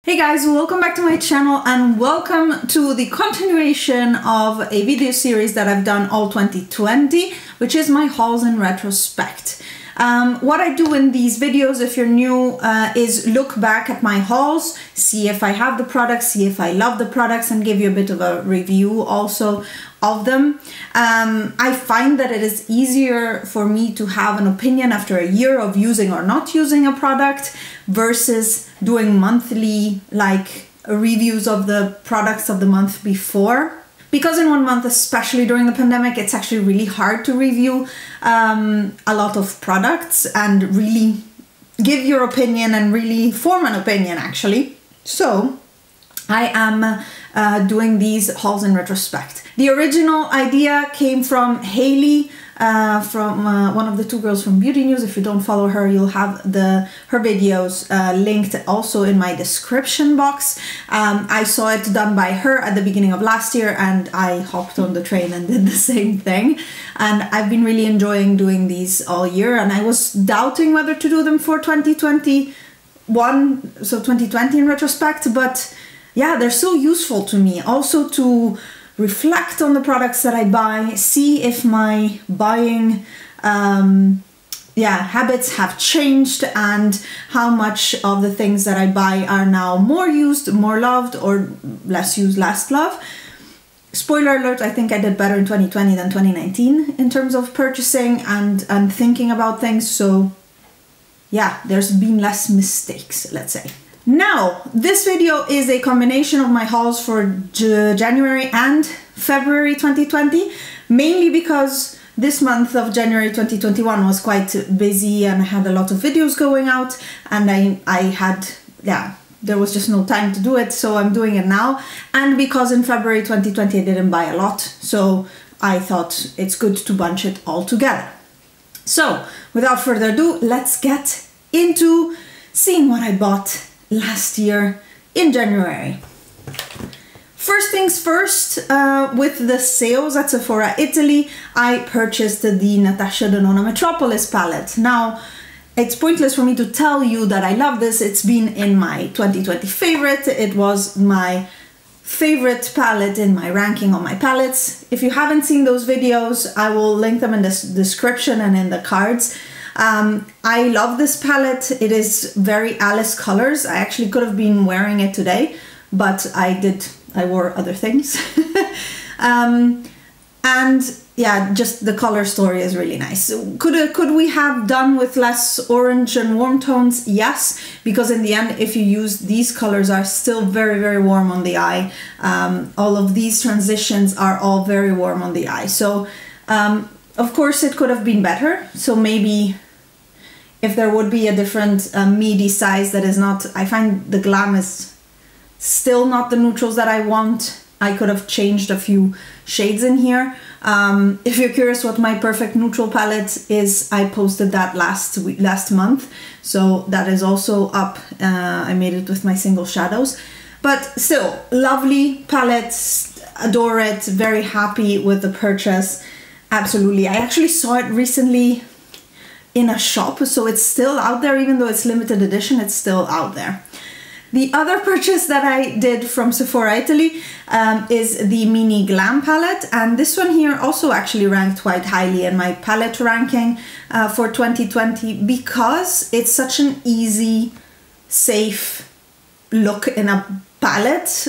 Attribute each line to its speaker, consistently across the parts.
Speaker 1: Hey guys, welcome back to my channel and welcome to the continuation of a video series that I've done all 2020, which is my hauls in retrospect. What I do in these videos, if you're new, is look back at my hauls, see if I have the products, see if I love the products, and give you a bit of a review also of them. I find that it is easier for me to have an opinion after a year of using or not using a product versus doing monthly reviews of the products of the month before. Because in 1 month, especially during the pandemic, it's actually really hard to review a lot of products and really give your opinion and really form an opinion actually. So I am doing these hauls in retrospect. The original idea came from Hayley, from one of the two girls from Beauty News. If you don't follow her, you'll have her videos linked also in my description box. I saw it done by her at the beginning of last year and I hopped on the train and did the same thing. And I've been really enjoying doing these all year, and I was doubting whether to do them for 2021, so 2020 in retrospect, but yeah, they're so useful to me. Also to reflect on the products that I buy, see if my buying habits have changed and how much of the things that I buy are now more used, more loved, or less used, less loved. Spoiler alert, I think I did better in 2020 than 2019 in terms of purchasing and thinking about things. So yeah, there's been less mistakes, let's say. Now, this video is a combination of my hauls for January and February 2020, mainly because this month of January 2021 was quite busy and I had a lot of videos going out, and there was just no time to do it, so I'm doing it now. And because in February 2020 I didn't buy a lot, so I thought it's good to bunch it all together. So, without further ado, let's get into seeing what I bought last year in January. First things first, with the sales at Sephora Italy, I purchased the Natasha Denona Metropolis palette. Now, it's pointless for me to tell you that I love this. It's been in my 2020 favorite. It was my favorite palette in my ranking on my palettes. If you haven't seen those videos, I will link them in the description and in the cards. I love this palette. It is very Alice colors. I actually could have been wearing it today, but I wore other things. And yeah, just the color story is really nice. Could we have done with less orange and warm tones? Yes, because in the end, if you use these colors, are still very, very warm on the eye. All of these transitions are all very warm on the eye. So of course it could have been better. So maybe if there would be a different meaty size that is not, I find the glam is still not the neutrals that I want. I could have changed a few shades in here. If you're curious what my perfect neutral palette is, I posted that last month. So that is also up. I made it with my single shadows. But still, lovely palette, adore it, very happy with the purchase. Absolutely. I actually saw it recently in a shop, so it's still out there. Even though it's limited edition, it's still out there. The other purchase that I did from Sephora Italy is the Mini Glam palette, and this one here also actually ranked quite highly in my palette ranking for 2020 because it's such an easy, safe look in a palette.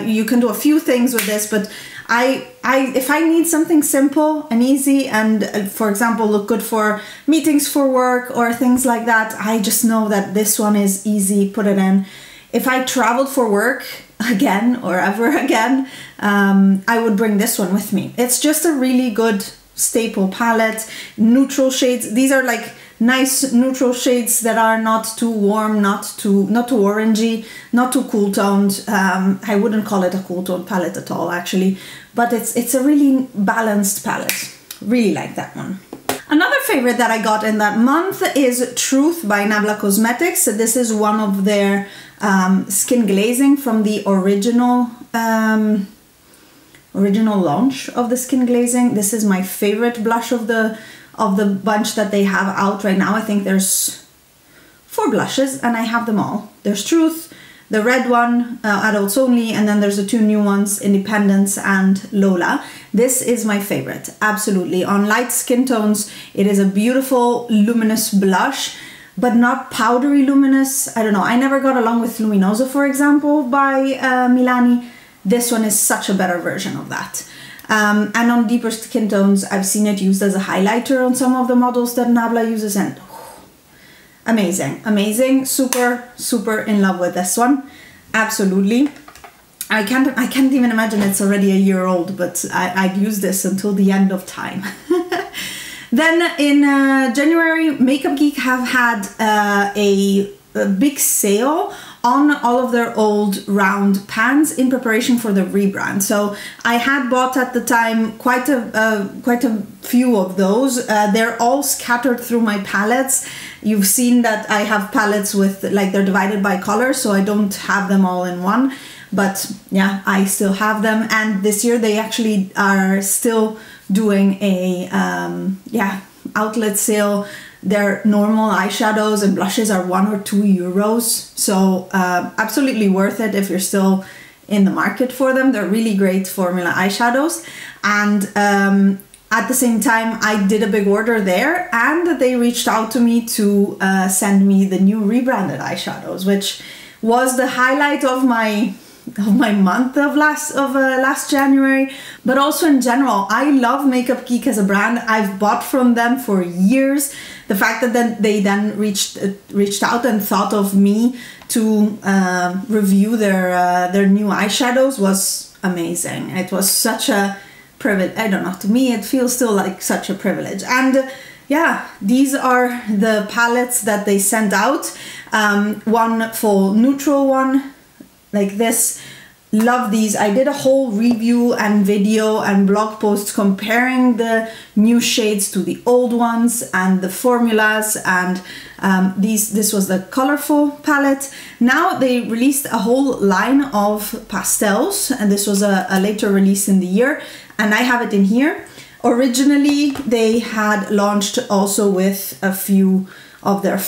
Speaker 1: You can do a few things with this, but if I need something simple and easy and, for example, look good for meetings for work or things like that, I just know that this one is easy, put it in. If I traveled for work again or ever again, I would bring this one with me. It's just a really good staple palette. Neutral shades. These are like nice neutral shades that are not too warm, not too orangey, not too cool toned. I wouldn't call it a cool toned palette at all, actually, but it's a really balanced palette. Really like that one. Another favorite that I got in that month is Truth by Nabla Cosmetics. This is one of their skin glazing from the original launch of the skin glazing. This is my favorite blush of the bunch that they have out right now. I think there's 4 blushes and I have them all. There's Truth, the red one, adults only, and then there's the two new ones, Independence and Lola. This is my favorite, absolutely. On light skin tones, it is a beautiful luminous blush, but not powdery luminous. I don't know, I never got along with Luminoso, for example, by Milani. This one is such a better version of that. And on deeper skin tones, I've seen it used as a highlighter on some of the models that Nabla uses, and amazing, amazing, super, super in love with this one, absolutely. I can't even imagine it's already a year old, but I'd use this until the end of time. Then in January, Makeup Geek have had a big sale on all of their old round pans in preparation for the rebrand. So I had bought at the time quite a few of those. They're all scattered through my palettes. You've seen that I have palettes with, like, they're divided by color, so I don't have them all in one. But yeah, I still have them. And this year they actually are still doing a outlet sale. Their normal eyeshadows and blushes are €1 or €2. So absolutely worth it if you're still in the market for them. They're really great formula eyeshadows. And at the same time, I did a big order there, and they reached out to me to send me the new rebranded eyeshadows, which was the highlight of my month of last January. But also in general, I love Makeup Geek as a brand. I've bought from them for years. The fact that they then reached out and thought of me to review their new eyeshadows was amazing. It was such a privilege. I don't know, to me it feels still like such a privilege. And yeah, these are the palettes that they sent out. One full neutral one like this. Love these. I did a whole review and video and blog post comparing the new shades to the old ones and the formulas, and this was the colorful palette. Now they released a whole line of pastels, and this was a later release in the year, and I have it in here. Originally they had launched also with a few of their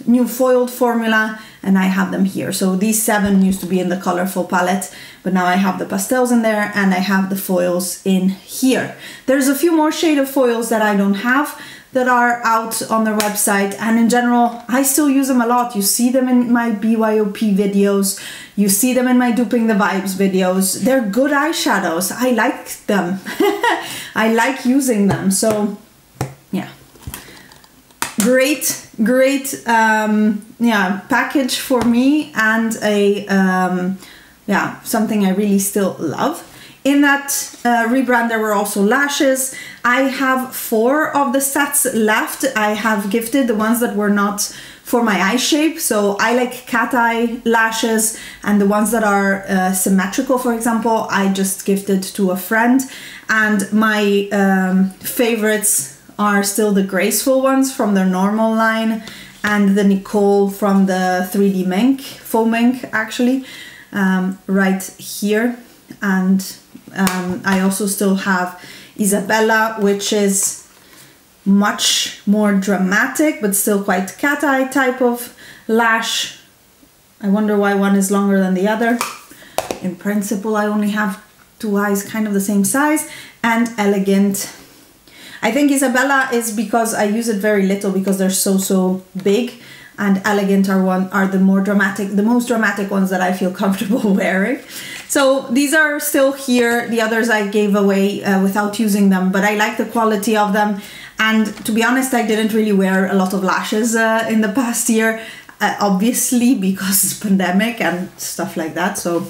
Speaker 1: new foiled formula, and I have them here. So these 7 used to be in the colorful palette, but now I have the pastels in there and I have the foils in here. There's a few more shade of foils that I don't have that are out on their website, and in general I still use them a lot. You see them in my BYOP videos, you see them in my Duping the Vibes videos. They're good eyeshadows. I like them. I like using them. So yeah, great package for me, and a something I really still love. In that rebrand there were also lashes. I have 4 of the sets left. I have gifted the ones that were not for my eye shape, so I like cat eye lashes, and the ones that are symmetrical, for example, I just gifted to a friend. And my favorites are still the graceful ones from their normal line, and the Nicole from the 3D Mink, faux mink actually, right here. And I also still have Isabella, which is much more dramatic but still quite cat eye type of lash. I wonder why one is longer than the other. In principle I only have 2 eyes kind of the same size. And Elegant, I think Isabella is because I use it very little because they're so big, and Elegant are the most dramatic ones that I feel comfortable wearing. So these are still here. The others I gave away without using them, but I like the quality of them. And to be honest, I didn't really wear a lot of lashes in the past year, obviously because it's pandemic and stuff like that. So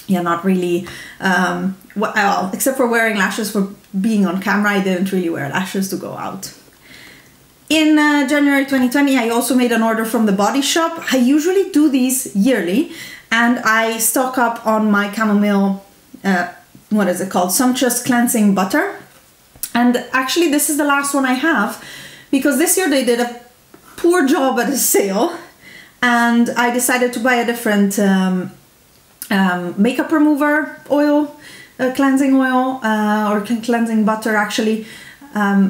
Speaker 1: yeah, not really, well, except for wearing lashes for being on camera, I didn't really wear lashes to go out. In January 2020, I also made an order from The Body Shop. I usually do these yearly, and I stock up on my chamomile, what is it called? Sumptuous Cleansing Butter. And actually this is the last one I have, because this year they did a poor job at a sale, and I decided to buy a different makeup remover oil, cleansing oil, or cleansing butter actually.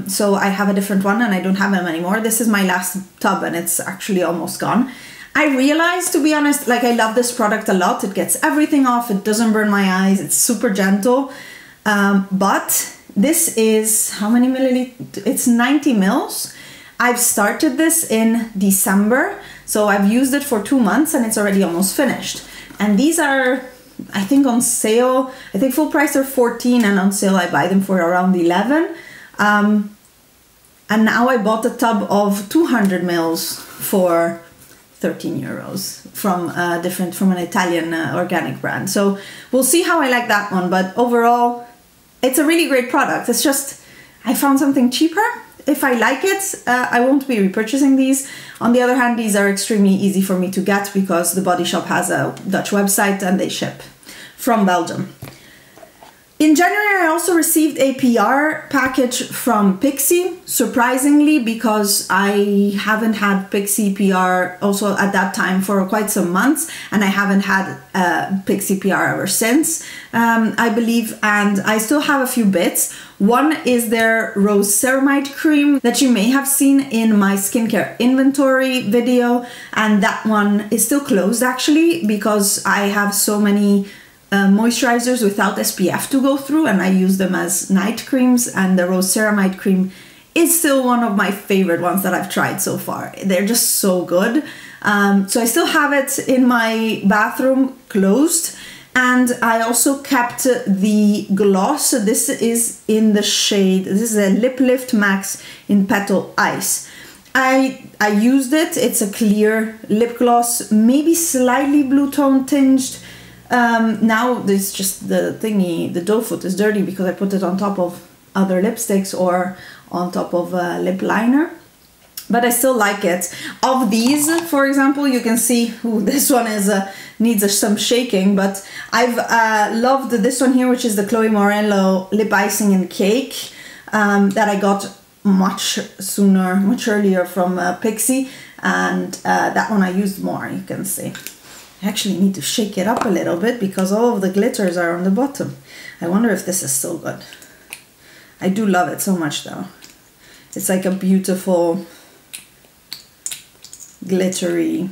Speaker 1: So I have a different one and I don't have them anymore. This is my last tub and it's actually almost gone. I realized, to be honest, like I love this product a lot. It gets everything off. It doesn't burn my eyes. It's super gentle. But this is, how many milliliters? It's 90 mils. I've started this in December. So I've used it for 2 months and it's already almost finished. And these are, I think on sale, I think full price are 14 and on sale I buy them for around 11. And now I bought a tub of 200 mils for 13 euros from an Italian organic brand. So we'll see how I like that one, but overall it's a really great product. It's just I found something cheaper. If I like it, I won't be repurchasing these. On the other hand, these are extremely easy for me to get because the Body Shop has a Dutch website and they ship from Belgium. In January, I also received a PR package from Pixi, surprisingly, because I haven't had Pixi PR also at that time for quite some months, and I haven't had Pixi PR ever since, I believe, and I still have a few bits. One is their Rose Ceramide Cream that you may have seen in my skincare inventory video, and that one is still closed actually because I have so many moisturizers without SPF to go through and I use them as night creams, and the Rose Ceramide Cream is still one of my favorite ones that I've tried so far. They're just so good. So I still have it in my bathroom closed, and I also kept the gloss. This is in the shade, this is a Lip Lift Max in Petal Ice. I used it, it's a clear lip gloss, maybe slightly blue tone tinged. Now this just the thingy, the doe foot is dirty because I put it on top of other lipsticks or on top of a lip liner, but I still like it. Of these, for example, you can see, ooh, this one is needs some shaking, but I've loved this one here, which is the Chloe Morello Lip Icing and Cake that I got much earlier from Pixi, and that one I used more, you can see. I actually need to shake it up a little bit because all of the glitters are on the bottom. I wonder if this is still good. I do love it so much though. It's like a beautiful glittery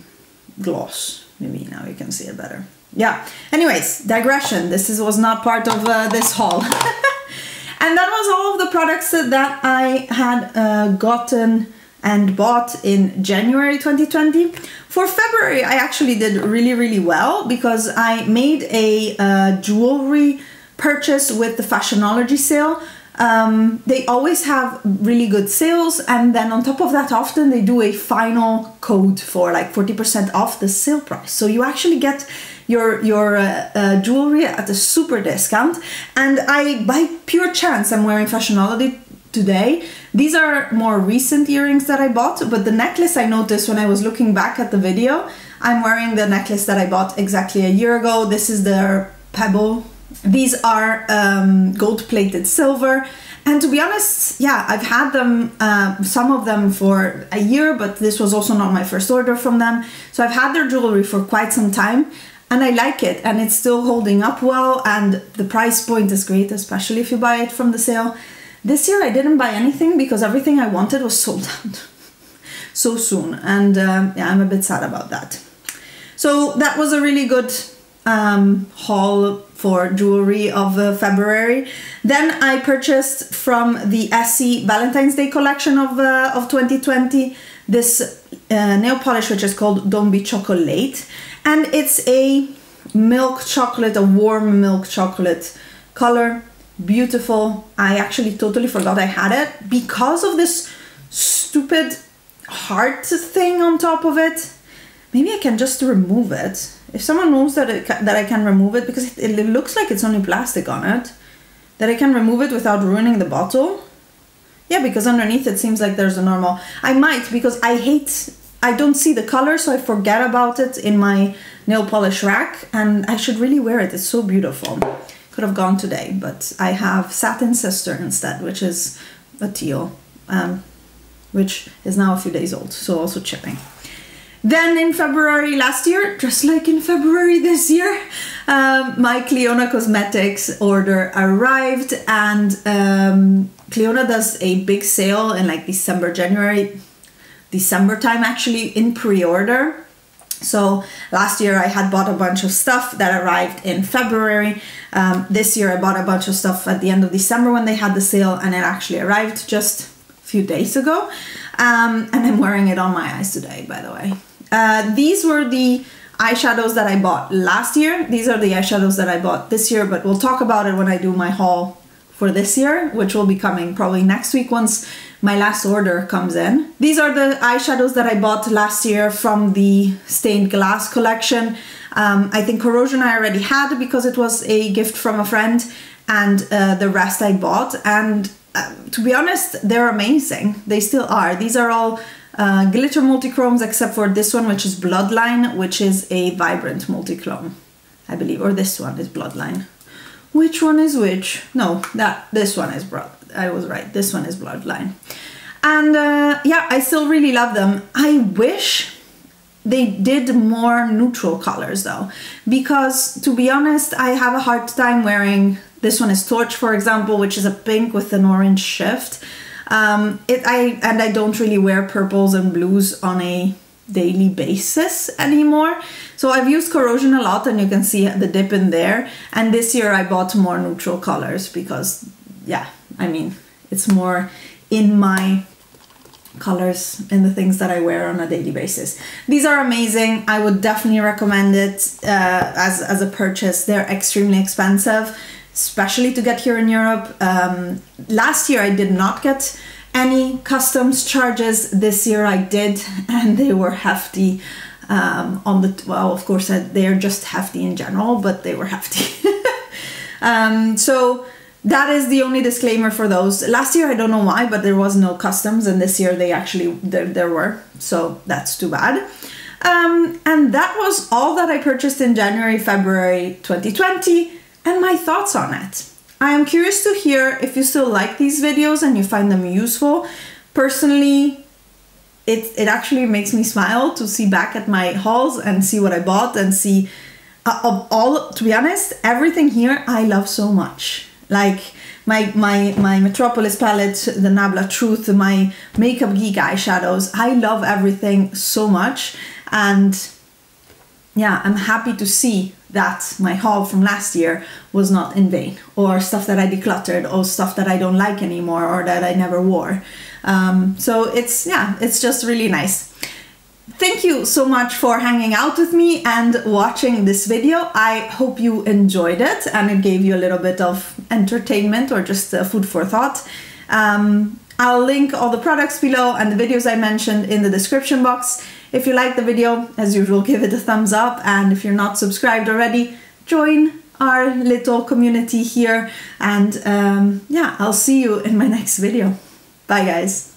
Speaker 1: gloss. Maybe now you can see it better. Yeah, anyways, digression. This was not part of this haul. And that was all of the products that I had gotten and bought in January 2020. For February, I actually did really well because I made a jewelry purchase with the Fashionology sale. They always have really good sales, and then on top of that, often they do a final code for like 40% off the sale price. So you actually get your jewelry at a super discount. And by pure chance, I'm wearing Fashionology today. These are more recent earrings that I bought, but the necklace I noticed when I was looking back at the video, I'm wearing the necklace that I bought exactly a year ago. This is their Pebble. These are gold-plated silver, and to be honest, yeah, I've had them, some of them for a year, but this was also not my first order from them. So I've had their jewelry for quite some time, and I like it, and it's still holding up well, and the price point is great, especially if you buy it from the sale. This year I didn't buy anything because everything I wanted was sold out so soon, and yeah, I'm a bit sad about that. So that was a really good haul for jewelry of February. Then I purchased from the Essie Valentine's Day collection of 2020 this nail polish, which is called Don't Be Chocolate, and it's a milk chocolate, a warm milk chocolate color. Beautiful. I actually totally forgot I had it because of this stupid heart thing on top of it. Maybe I can just remove it. If someone knows that I can remove it, because it looks like it's only plastic on it, that I can remove it without ruining the bottle. Yeah, because underneath it seems like there's a normal. I might, because I don't see the color, so I forget about it in my nail polish rack, and I should really wear it. It's so beautiful. Could have gone today, but I have Satin Sister instead, which is a teal, which is now a few days old, so also chipping. Then in February last year, just like in February this year, my Clionadh Cosmetics order arrived, and Clionadh does a big sale in like December time actually in pre-order. So last year I had bought a bunch of stuff that arrived in February. This year I bought a bunch of stuff at the end of December when they had the sale, and it actually arrived just a few days ago. And I'm wearing it on my eyes today, by the way. These were the eyeshadows that I bought last year. These are the eyeshadows that I bought this year, but we'll talk about it when I do my haul for this year, which will be coming probably next week once my last order comes in. These are the eyeshadows that I bought last year from the stained glass collection. I think Corrosion I already had because it was a gift from a friend, and the rest I bought. And to be honest, they're amazing. They still are. These are all glitter multichromes except for this one, which is Bloodline, which is a vibrant multichrome, I believe, or this one is Bloodline. Which one is which? No, this one is I was right. This one is Bloodline. And yeah, I still really love them. I wish they did more neutral colors though, because to be honest, I have a hard time wearing, this one is Torch, for example, which is a pink with an orange shift. I don't really wear purples and blues on a daily basis anymore. So I've used Corrosion a lot, and you can see the dip in there. And this year I bought more neutral colors because, yeah, I mean, it's more in my colors in the things that I wear on a daily basis. These are amazing. I would definitely recommend it as a purchase. They're extremely expensive, especially to get here in Europe. Last year I did not get any customs charges. This year I did, and they were hefty. Well, of course they're just hefty in general, but they were hefty. So that is the only disclaimer for those. Last year I don't know why, but there was no customs, and this year they actually there were, so that's too bad. And that was all that I purchased in January, February 2020, and my thoughts on it. I am curious to hear if you still like these videos and you find them useful. Personally, it actually makes me smile to see back at my hauls and see what I bought and see to be honest, everything here I love so much. Like my Metropolis palette, the Nabla Truth, my Makeup Geek eyeshadows. I love everything so much, and yeah, I'm happy to see that my haul from last year was not in vain, or stuff that I decluttered, or stuff that I don't like anymore, or that I never wore. So it's just really nice. Thank you so much for hanging out with me and watching this video. I hope you enjoyed it and it gave you a little bit of entertainment or just food for thought. I'll link all the products below and the videos I mentioned in the description box. If you like the video, as usual, give it a thumbs up, and if you're not subscribed already, join our little community here, and yeah, I'll see you in my next video. Bye guys.